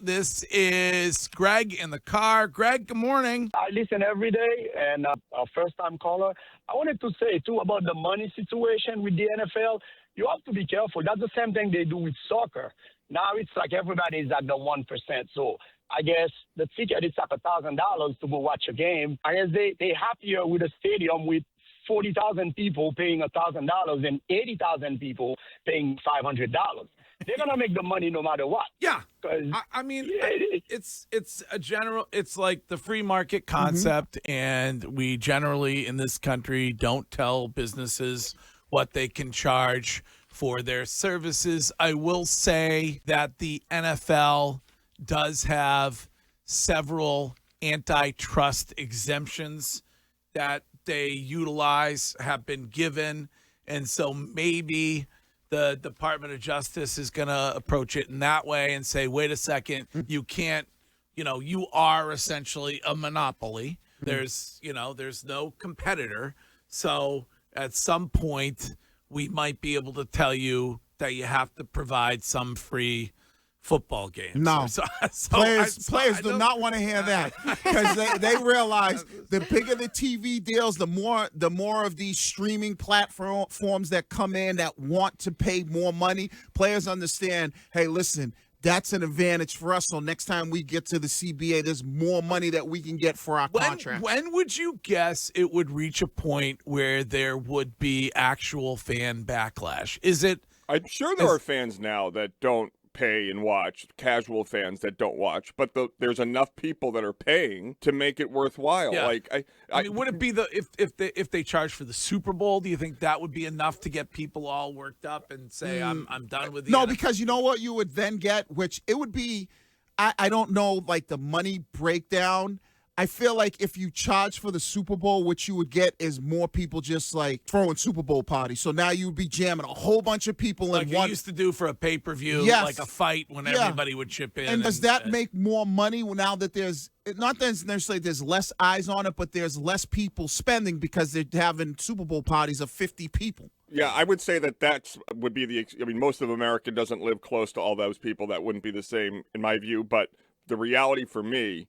This is Greg in the car. Greg, good morning. I listen every day, and a first-time caller. I wanted to say too about the money situation with the NFL. You have to be careful. That's the same thing they do with soccer. Now it's like everybody's at the 1%. So I guess the ticket is like $1,000 to go watch a game. I guess they happier with a stadium with 40,000 people paying $1,000 and 80,000 people paying $500. They're gonna make the money no matter what. Yeah. 'Cause I mean, yeah, it's a general. It's like the free market concept, and we generally in this country don't tell businesses what they can charge for their services. I will say that the NFL does have several antitrust exemptions that they utilize, have been given, and so maybe the Department of Justice is going to approach it in that way and say, wait a second, you can't, you are essentially a monopoly. There's no competitor. So at some point, we might be able to tell you that you have to provide some free football games. No. Players do don't- not want to hear that because they realize the bigger the TV deals, the more of these streaming platforms that come in that want to pay more money. Players understand, hey, listen, that's an advantage for us. So next time we get to the CBA, there's more money that we can get for our contract. When would you guess it would reach a point where there would be actual fan backlash? Is it? I'm sure there are fans now that don't pay and watch, casual fans that don't watch, but there's enough people that are paying to make it worthwhile. Yeah. Like I mean, would it be if they charge for the Super Bowl? Do you think that would be enough to get people all worked up and say I'm done with the No, NFL? because you know what you would then get, which it would be, I don't know, like the money breakdown. I feel like if you charge for the Super Bowl, what you would get is more people just like throwing Super Bowl parties. So now you would be jamming a whole bunch of people like in you one. used to do for a pay-per-view, Yes. like a fight when Yeah. everybody would chip in. And does that make more money now that there's not that necessarily there's less eyes on it, but there's less people spending because they're having Super Bowl parties of 50 people? Yeah, I would say that would be I mean, most of America doesn't live close to all those people. That wouldn't be the same in my view. But the reality for me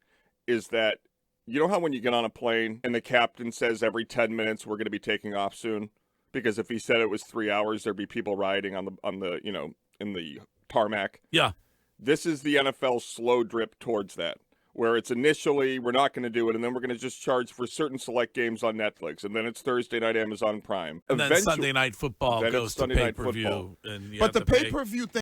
is that, you know how when you get on a plane and the captain says every 10 minutes we're going to be taking off soon? Because if he said it was 3 hours, there'd be people rioting on the in the tarmac. Yeah. This is the NFL's slow drip towards that, where it's initially we're not going to do it, and then we're going to just charge for certain select games on Netflix, and then it's Thursday night Amazon Prime. And then Sunday Night Football Then it's goes to Sunday Night pay-per-view. Football. And you But have the to pay. pay-per-view thing